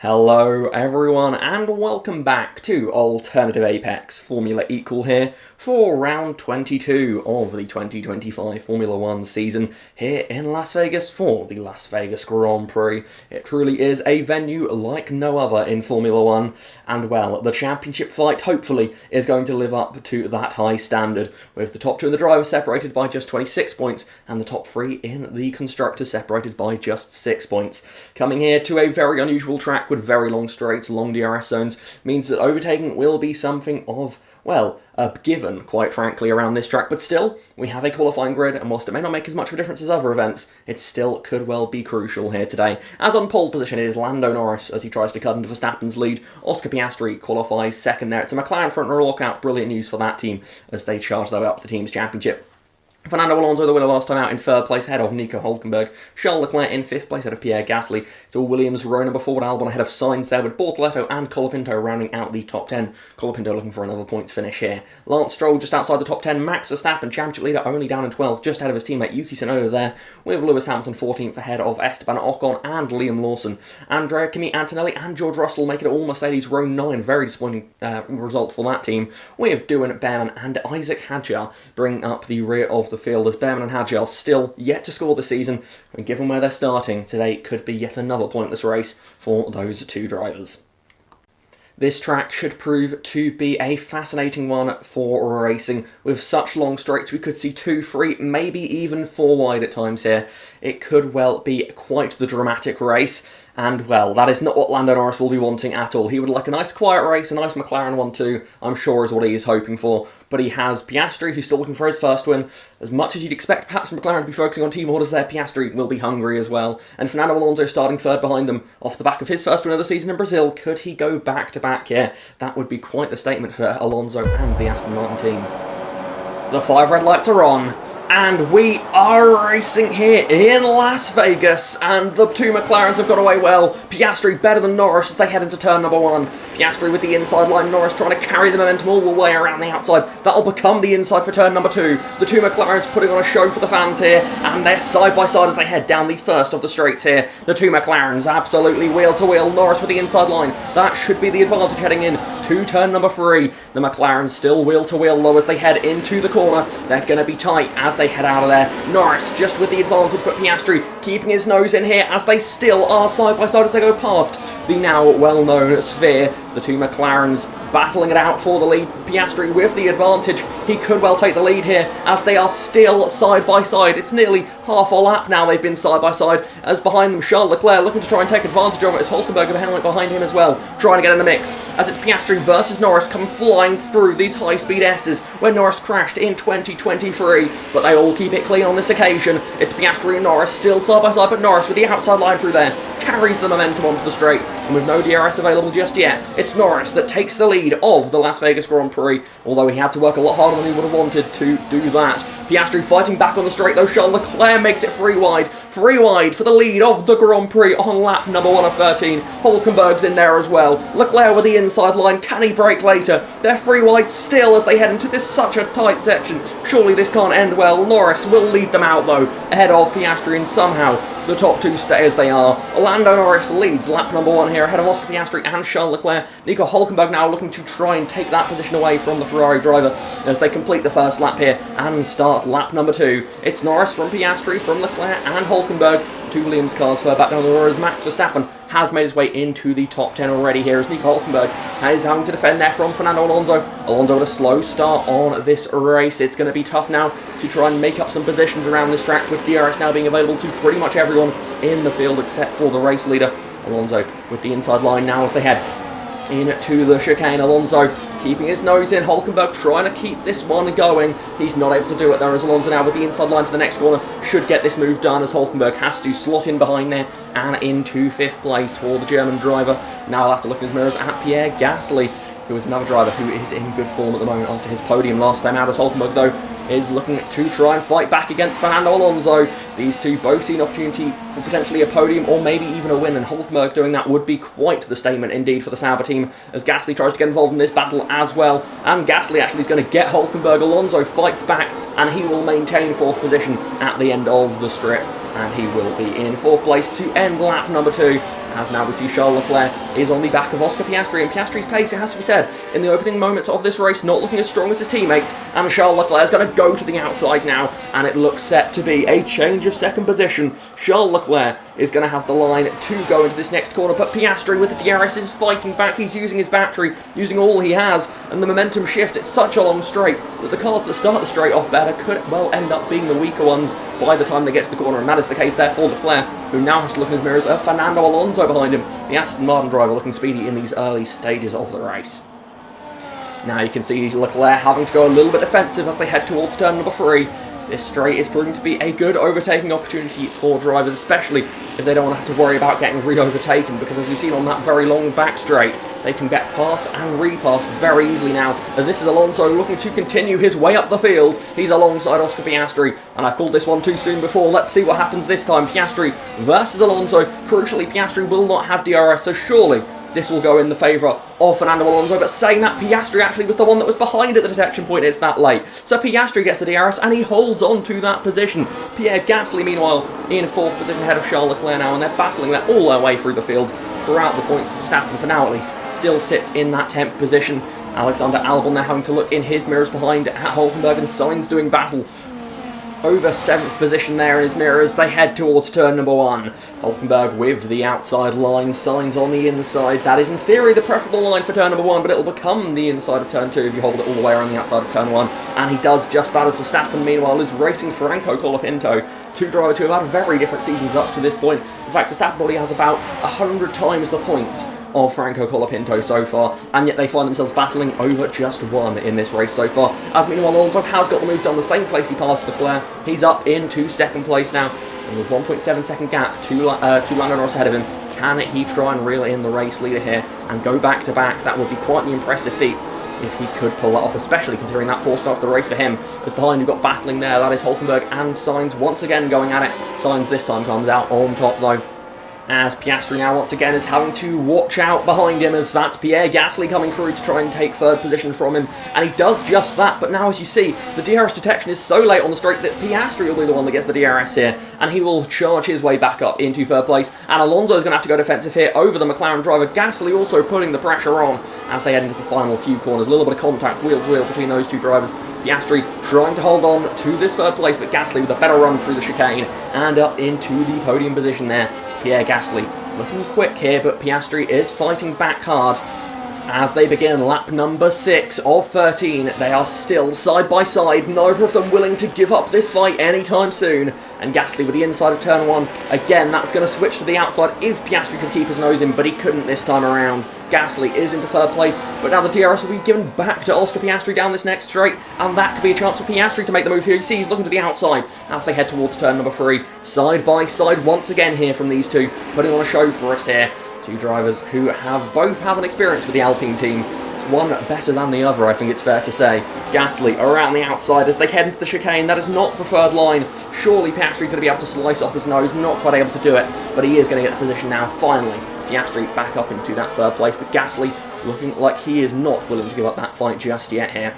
Hello everyone and welcome back to Alternative Apex Formula Equal here for round 22 of the 2025 Formula 1 season here in Las Vegas for the Las Vegas Grand Prix. It truly is a venue like no other in Formula 1 and well, the championship fight hopefully is going to live up to that high standard with the top two in the drivers separated by just 26 points and the top three in the constructors separated by just 6 points. Coming here to a very unusual track with very long straights, long DRS zones, means that overtaking will be something of, well, a given, quite frankly, around this track. But still, we have a qualifying grid, and whilst it may not make as much of a difference as other events, it still could well be crucial here today. As on pole position, it is Lando Norris as he tries to cut into Verstappen's lead. Oscar Piastri qualifies second there. It's a McLaren front row lockout. Brilliant news for that team as they charge their way up to the team's championship. Fernando Alonso, the winner last time out, in third place ahead of Nico Hülkenberg. Charles Leclerc in fifth place ahead of Pierre Gasly. It's all Williams, row number 4 with Albon ahead of Sainz there, with Bortoleto and Colapinto rounding out the top 10. Colapinto looking for another points finish here. Lance Stroll just outside the top 10. Max Verstappen, championship leader, only down in 12, just ahead of his teammate Yuki Tsunoda there, with Lewis Hamilton 14th ahead of Esteban Ocon and Liam Lawson. Andrea Kimi Antonelli and George Russell make it all Mercedes row 9. Very disappointing result for that team, with Doohan Behrman and Isaac Hadjar bringing up the rear of the field as Behrman and Hadjar still yet to score this season, and given where they're starting, today could be yet another pointless race for those two drivers. This track should prove to be a fascinating one for racing. With such long straights, we could see 2, 3, maybe even 4 wide at times here. It could well be quite the dramatic race. And, well, that is not what Lando Norris will be wanting at all. He would like a nice quiet race, a nice McLaren 1-2, I'm sure is what he is hoping for. But he has Piastri, who's still looking for his first win. As much as you'd expect perhaps McLaren to be focusing on team orders there, Piastri will be hungry as well. And Fernando Alonso starting third behind them off the back of his first win of the season in Brazil. Could he go back-to-back here? That would be quite the statement for Alonso and the Aston Martin team. The 5 red lights are on. And we are racing here in Las Vegas, and the two McLarens have got away well. Piastri better than Norris as they head into turn number 1. Piastri with the inside line, Norris trying to carry the momentum all the way around the outside. That'll become the inside for turn number 2. The two McLarens putting on a show for the fans here, and they're side by side as they head down the first of the straights here. The two McLarens absolutely wheel to wheel, Norris with the inside line. That should be the advantage heading in to turn number 3. The McLarens still wheel to wheel low as they head into the corner. They're going to be tight as they head out of there. Norris just with the advantage, but Piastri keeping his nose in here as they still are side by side as they go past the now well-known sphere. The two McLarens battling it out for the lead. Piastri with the advantage. He could well take the lead here as they are still side by side. It's nearly half a lap now they've been side by side, as behind them Charles Leclerc looking to try and take advantage of it as Hülkenberg with a headlight behind him as well, trying to get in the mix as it's Piastri versus Norris come flying through these high-speed S's where Norris crashed in 2023, but they all keep it clean on this occasion. It's Piastri and Norris still side by side, but Norris with the outside line through there carries the momentum onto the straight, and with no DRS available just yet, it's Norris that takes the lead of the Las Vegas Grand Prix, although he had to work a lot harder than he would have wanted to do that. Piastri fighting back on the straight though. Charles Leclerc makes it 3 wide for the lead of the Grand Prix on lap number 1 of 13. Hülkenberg's in there as well. Leclerc with the inside line, can he brake later? They're 3 wide still as they head into this such a tight section. Surely this can't end well. Norris will lead them out though, ahead of Piastri, and somehow the top 2 stay as they are. Lando Norris leads lap number 1 here ahead of Oscar Piastri and Charles Leclerc. Nico Hülkenberg now looking to try and take that position away from the Ferrari driver as they complete the first lap here and start lap number 2. It's Norris from Piastri, from Leclerc and Hülkenberg. Two Williams cars further back down the road as Max Verstappen has made his way into the top 10 already here as Nico Hülkenberg is having to defend there from Fernando Alonso. Alonso with a slow start on this race. It's going to be tough now to try and make up some positions around this track, with DRS now being available to pretty much everyone in the field except for the race leader. Alonso with the inside line now as they head into the chicane. Alonso keeping his nose in. Hülkenberg trying to keep this one going. He's not able to do it there as Alonso now with the inside line for the next corner should get this move done, as Hülkenberg has to slot in behind there and into 5th place for the German driver. Now I'll have to look in his mirrors at Pierre Gasly, who is another driver who is in good form at the moment after his podium last time out, as Hülkenberg though is looking to try and fight back against Fernando Alonso. These two both see an opportunity for potentially a podium or maybe even a win, and Hülkenberg doing that would be quite the statement indeed for the Sauber team, as Gasly tries to get involved in this battle as well, and Gasly actually is going to get Hülkenberg. Alonso fights back and he will maintain 4th position at the end of the strip, and he will be in 4th place to end lap number 2. as now we see Charles Leclerc is on the back of Oscar Piastri, and Piastri's pace, it has to be said, in the opening moments of this race, not looking as strong as his teammates, and Charles Leclerc is going to go to the outside now, and it looks set to be a change of second position. Charles Leclerc is going to have the line to go into this next corner, but Piastri with the DRS is fighting back. He's using his battery, using all he has, and the momentum shift, it's such a long straight that the cars that start the straight off better could well end up being the weaker ones by the time they get to the corner, and that is the case there for Leclerc, who now has to look in his mirrors at Fernando Alonso behind him, the Aston Martin driver looking speedy in these early stages of the race. Now you can see Leclerc having to go a little bit defensive as they head towards turn number 3. This straight is proving to be a good overtaking opportunity for drivers, especially if they don't want to have to worry about getting re-overtaken, because as we've seen on that very long back straight, they can get past and repassed very easily now, as this is Alonso looking to continue his way up the field. He's alongside Oscar Piastri, and I've called this one too soon before. Let's see what happens this time. Piastri versus Alonso. Crucially, Piastri will not have DRS, so surely this will go in the favour of Fernando Alonso, but saying that, Piastri actually was the one that was behind at the detection point. It's that late. So Piastri gets the DRS and he holds on to that position. Pierre Gasly, meanwhile, in 4th position ahead of Charles Leclerc now, and they're battling that all their way through the field throughout the points. Verstappen, for now at least, still sits in that 10th position. Alexander Albon now having to look in his mirrors behind at Hulkenberg, and Sainz doing battle over 7th position there in his mirrors. They head towards turn number 1. Hulkenberg with the outside line, Sainz on the inside. That is in theory the preferable line for turn number 1, but it'll become the inside of turn 2 if you hold it all the way around the outside of turn 1. And he does just that, as Verstappen meanwhile is racing Franco Colapinto. Two drivers who have had very different seasons up to this point. In fact, Verstappen probably has about 100 times the points of Franco Colapinto so far, and yet they find themselves battling over just one in this race so far. As meanwhile, Alonso has got the move done, the same place he passed Leclerc. He's up into 2nd place now, and with 1.7 second gap to Lando Norris ahead of him. Can he try and reel in the race leader here and go back to back? That would be quite an impressive feat if he could pull that off, especially considering that poor start to the race for him. As behind you've got battling there, that is Hulkenberg and Sainz once again going at it. Sainz this time comes out on top though, as Piastri now once again is having to watch out behind him, as that's Pierre Gasly coming through to try and take 3rd position from him, and he does just that. But now, as you see, the DRS detection is so late on the straight that Piastri will be the one that gets the DRS here, and he will charge his way back up into 3rd place, and Alonso is going to have to go defensive here over the McLaren driver. Gasly also putting the pressure on as they head into the final few corners. A little bit of contact wheel to wheel between those two drivers. Piastri trying to hold on to this 3rd place, but Gasly with a better run through the chicane and up into the podium position there. Pierre Gasly looking quick here, but Piastri is fighting back hard as they begin lap number 6 of 13. They are still side by side, neither of them willing to give up this fight anytime soon. And Gasly with the inside of turn 1. Again, that's going to switch to the outside if Piastri could keep his nose in, but he couldn't this time around. Gasly is into 3rd place, but now the DRS will be given back to Oscar Piastri down this next straight, and that could be a chance for Piastri to make the move here. You see he's looking to the outside as they head towards turn number 3. Side by side once again here from these two, putting on a show for us here. Two drivers who both have an experience with the Alpine team. One better than the other, I think it's fair to say. Gasly around the outside as they head into the chicane. That is not the preferred line. Surely Piastri going to be able to slice off his nose. Not quite able to do it, but he is going to get the position now, finally. Piastri back up into that 3rd place, but Gasly looking like he is not willing to give up that fight just yet here.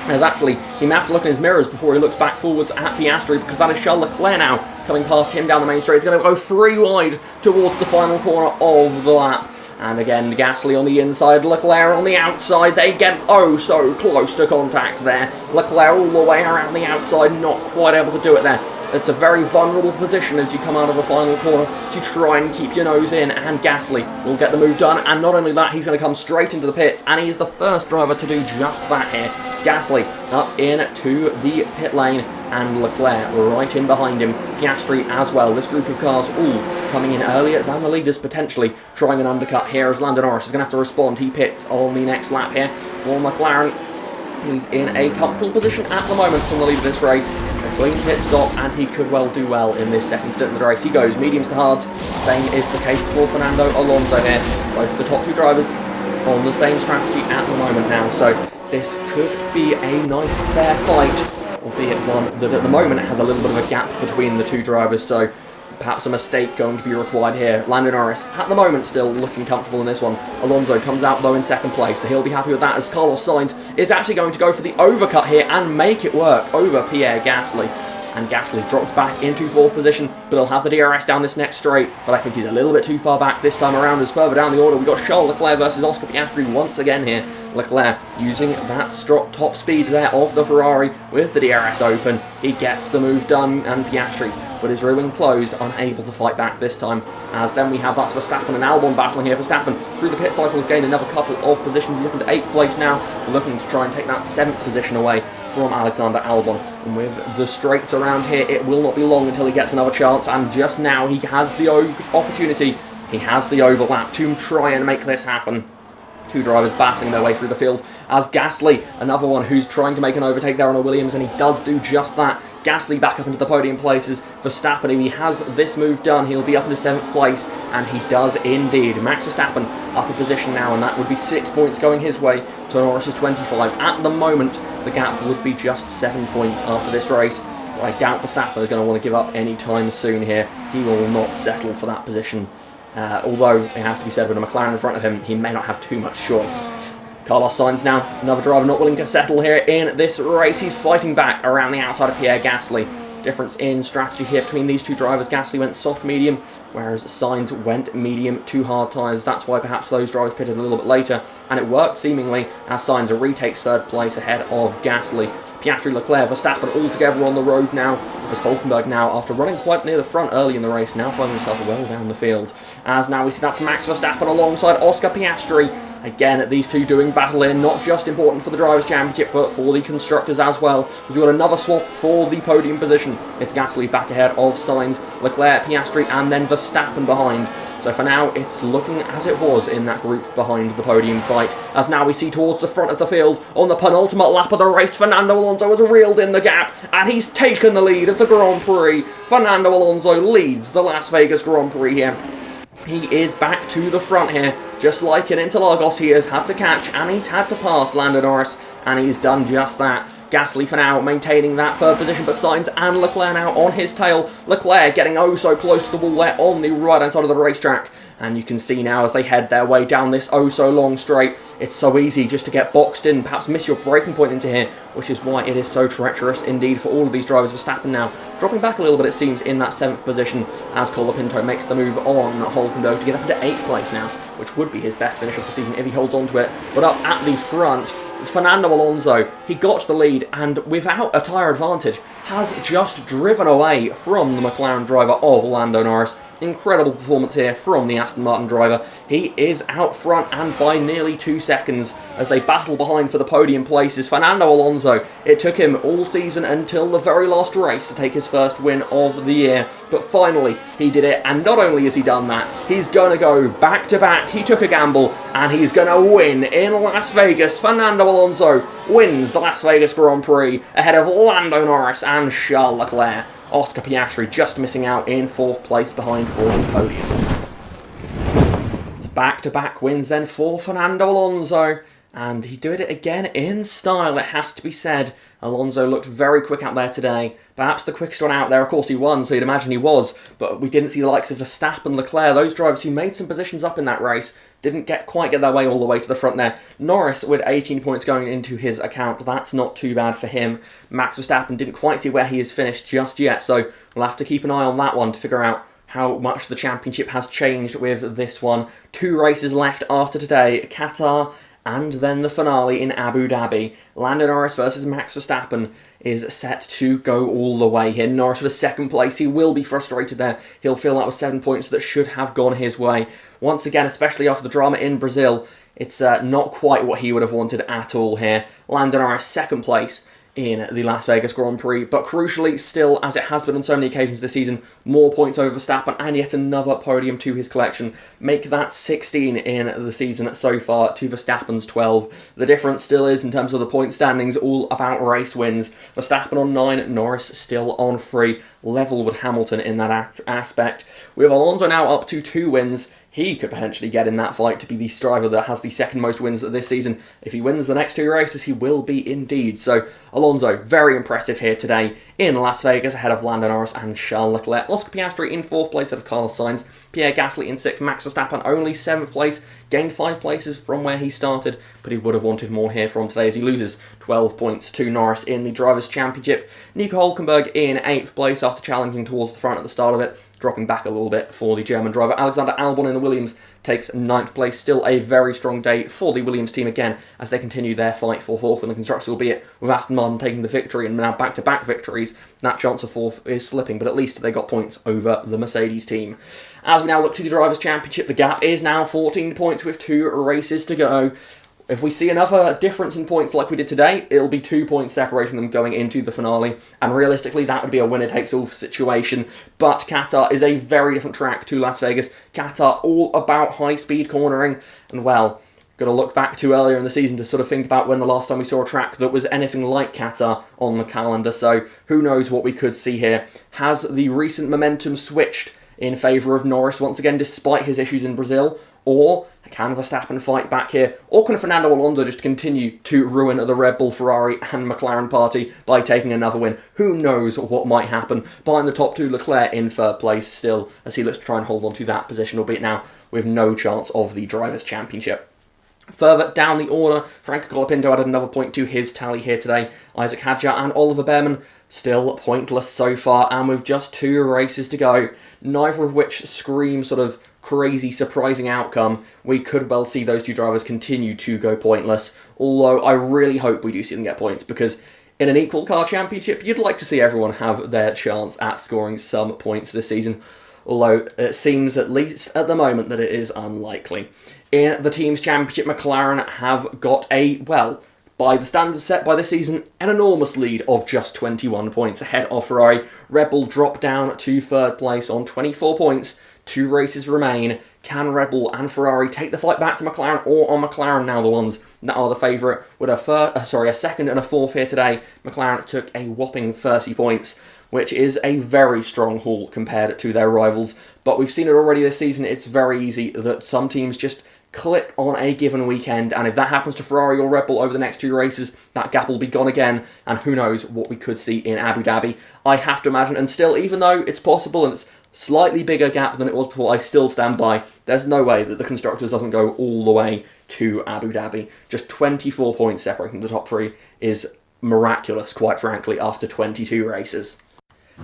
As actually, he may have to look in his mirrors before he looks back forwards at Piastri, because that is Charles Leclerc now coming past him down the main straight. He's going to go 3 wide towards the final corner of the lap. And again, Gasly on the inside, Leclerc on the outside. They get oh so close to contact there. Leclerc all the way around the outside, not quite able to do it there. It's a very vulnerable position as you come out of the final corner to try and keep your nose in, and Gasly will get the move done. And not only that, he's going to come straight into the pits, and he is the first driver to do just that here. Gasly up into the pit lane, and Leclerc right in behind him. Piastri as well. This group of cars all coming in earlier than the leaders, potentially trying an undercut here as Lando Norris is going to have to respond. He pits on the next lap here for McLaren. He's in a comfortable position at the moment from the lead of this race. A clean pit stop, and he could well do well in this second stint of the race. He goes mediums to hards. Same is the case for Fernando Alonso here. Both of the top two drivers on the same strategy at the moment now. So this could be a nice fair fight, albeit one that at the moment has a little bit of a gap between the two drivers. So perhaps a mistake going to be required here. Lando Norris, at the moment, still looking comfortable in this one. Alonso comes out, though, in 2nd place, so he'll be happy with that, as Carlos Sainz is actually going to go for the overcut here and make it work over Pierre Gasly. and Gasly drops back into 4th position, but he'll have the DRS down this next straight, but I think he's a little bit too far back this time around as further down the order we've got Charles Leclerc versus Oscar Piastri once again here. Leclerc using that top speed there of the Ferrari with the DRS open. He gets the move done, and Piastri, with his rear wing closed, unable to fight back this time. As then we have that's Verstappen and Albon battling here. Verstappen through the pit cycle has gained another couple of positions. He's up into 8th place now, looking to try and take that 7th position away from Alexander Albon. And with the straights around here, it will not be long until he gets another chance, and just now he has the opportunity, he has the overlap to try and make this happen. Two drivers battling their way through the field as Gasly, another one who's trying to make an overtake there on a Williams, and he does do just that. Gasly back up into the podium places. Verstappen, if he has this move done, he'll be up into 7th place, and he does indeed. Max Verstappen up a position now, and that would be 6 points going his way to Norris's 25. At the moment, the gap would be just 7 points after this race. But I doubt Verstappen is going to want to give up any time soon here. He will not settle for that position. Although, it has to be said, with a McLaren in front of him, he may not have too much choice. Carlos Sainz now, another driver not willing to settle here in this race. He's fighting back around the outside of Pierre Gasly. Difference in strategy here between these two drivers. Gasly went soft-medium, whereas Sainz went medium to hard tyres. That's why perhaps those drivers pitted a little bit later, and it worked seemingly as Sainz retakes 3rd place ahead of Gasly. Piastri, Leclerc, Verstappen all together on the road now. As Hulkenberg now, after running quite near the front early in the race, now finding himself well down the field. As now we see that's Max Verstappen alongside Oscar Piastri. Again, these two doing battle here, not just important for the Drivers' Championship, but for the Constructors as well. Because we've got another swap for the podium position. It's Gasly back ahead of Sainz, Leclerc, Piastri, and then Verstappen behind. So for now, it's looking as it was in that group behind the podium fight. As now we see towards the front of the field, on the penultimate lap of the race, Fernando Alonso has reeled in the gap, and he's taken the lead of the Grand Prix. Fernando Alonso leads the Las Vegas Grand Prix here. He is back to the front here, just like in Interlagos. He has had to catch and he's had to pass Lando Norris, and he's done just that. Gasly for now maintaining that 3rd position, but Sainz and Leclerc now on his tail. Leclerc getting oh so close to the wall there on the right hand side of the racetrack, and you can see now as they head their way down this oh so long straight, it's so easy just to get boxed in, perhaps miss your braking point into here, which is why it is so treacherous indeed for all of these drivers. Verstappen now dropping back a little bit, it seems, in that 7th position as Colapinto makes the move on Hulkenberg to get up into 8th place now, which would be his best finish of the season if he holds on to it. But up at the front, Fernando Alonso, he got the lead and without a tyre advantage has just driven away from the McLaren driver of Lando Norris. Incredible performance here from the Aston Martin driver. He is out front and by nearly 2 seconds as they battle behind for the podium places. Fernando Alonso, it took him all season until the very last race to take his first win of the year, but finally he did it, and not only has he done that, he's going to go back to back. He took a gamble and he's going to win in Las Vegas. Fernando Alonso wins the Las Vegas Grand Prix ahead of Lando Norris and Charles Leclerc. Oscar Piastri just missing out in 4th place behind for the podium. Back-to-back wins then for Fernando Alonso, and he did it again in style, it has to be said. Alonso looked very quick out there today. Perhaps the quickest one out there, of course he won, so you'd imagine he was, but we didn't see the likes of Verstappen and Leclerc, those drivers who made some positions up in that race, didn't quite get their way all the way to the front there. Norris with 18 points going into his account, that's not too bad for him. Max Verstappen didn't quite see where he is finished just yet, so we'll have to keep an eye on that one to figure out how much the championship has changed with this one. 2 races left after today, Qatar and then the finale in Abu Dhabi. Lando Norris versus Max Verstappen is set to go all the way here. Norris with a 2nd place. He will be frustrated there. He'll feel that was 7 points that should have gone his way. Once again, especially after the drama in Brazil, it's not quite what he would have wanted at all here. Lando Norris 2nd place in the Las Vegas Grand Prix, but crucially still, as it has been on so many occasions this season, more points over Verstappen and yet another podium to his collection. Make that 16 in the season so far to Verstappen's 12. The difference still is, in terms of the point standings, all about race wins. Verstappen on 9, Norris still on 3, level with Hamilton in that aspect. With Alonso now up to 2 wins, he could potentially get in that fight to be the driver that has the second most wins this season. If he wins the next 2 races, he will be indeed. So Alonso, very impressive here today in Las Vegas, ahead of Lando Norris and Charles Leclerc. Oscar Piastri in 4th place ahead of Carlos Sainz. Pierre Gasly in 6th. Max Verstappen only 7th place, gained 5 places from where he started, but he would have wanted more here from today as he loses 12 points to Norris in the Drivers' Championship. Nico Hülkenberg in 8th place after challenging towards the front at the start of it, dropping back a little bit for the German driver. Alexander Albon in the Williams takes 9th place. Still a very strong day for the Williams team again as they continue their fight for 4th in the Constructors, albeit with Aston Martin taking the victory and now back-to-back victories. That chance of 4th is slipping, but at least they got points over the Mercedes team. As we now look to the Drivers' Championship, the gap is now 14 points with 2 races to go. If we see another difference in points like we did today, it'll be 2 points separating them going into the finale, and realistically that would be a winner-takes-all situation. But Qatar is a very different track to Las Vegas. Qatar all about high-speed cornering, and well, got to look back to earlier in the season to sort of think about when the last time we saw a track that was anything like Qatar on the calendar, so who knows what we could see here. Has the recent momentum switched in favour of Norris once again despite his issues in Brazil? Or can Verstappen fight back here? Or can Fernando Alonso just continue to ruin the Red Bull, Ferrari and McLaren party by taking another win? Who knows what might happen. Behind the top 2, Leclerc in 3rd place still as he looks to try and hold on to that position, albeit now with no chance of the Drivers' Championship. Further down the order, Franco Colapinto added another point to his tally here today. Isaac Hadjar and Oliver Behrman still pointless so far, and with just 2 races to go, neither of which scream sort of crazy, surprising outcome, we could well see those 2 drivers continue to go pointless. Although I really hope we do see them get points, because in an equal car championship, you'd like to see everyone have their chance at scoring some points this season. Although it seems, at least at the moment, that it is unlikely. In the Teams' Championship, McLaren have got a, well, by the standards set by this season, an enormous lead of just 21 points ahead of Ferrari. Red Bull drop down to 3rd place on 24 points. 2 races remain. Can Red Bull and Ferrari take the fight back to McLaren, or are McLaren now the ones that are the favourite? With a 2nd and a 4th here today, McLaren took a whopping 30 points, which is a very strong haul compared to their rivals. But we've seen it already this season. It's very easy that some teams just click on a given weekend, and if that happens to Ferrari or Red Bull over the next 2 races, that gap will be gone again, and who knows what we could see in Abu Dhabi. I have to imagine, and still, even though it's possible and it's slightly bigger gap than it was before, I still stand by, there's no way that the Constructors doesn't go all the way to Abu Dhabi. Just 24 points separating the top 3 is miraculous, quite frankly, after 22 races.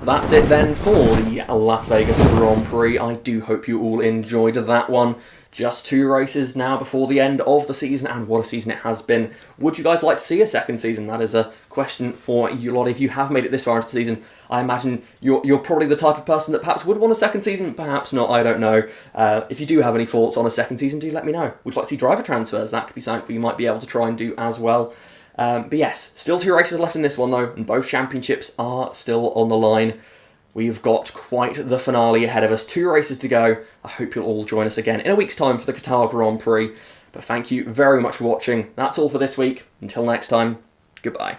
That's it then for the Las Vegas Grand Prix. I do hope you all enjoyed that one. Just 2 races now before the end of the season, and what a season it has been. Would you guys like to see a second season? That is a question for you lot. If you have made it this far into the season, I imagine you're probably the type of person that perhaps would want a second season, perhaps not, I don't know. If you do have any thoughts on a second season, do let me know. Would you like to see driver transfers? That could be something you might be able to try and do as well. But yes, still 2 races left in this one though, and both championships are still on the line. We've got quite the finale ahead of us. 2 races to go. I hope you'll all join us again in a week's time for the Qatar Grand Prix. But thank you very much for watching. That's all for this week. Until next time, goodbye.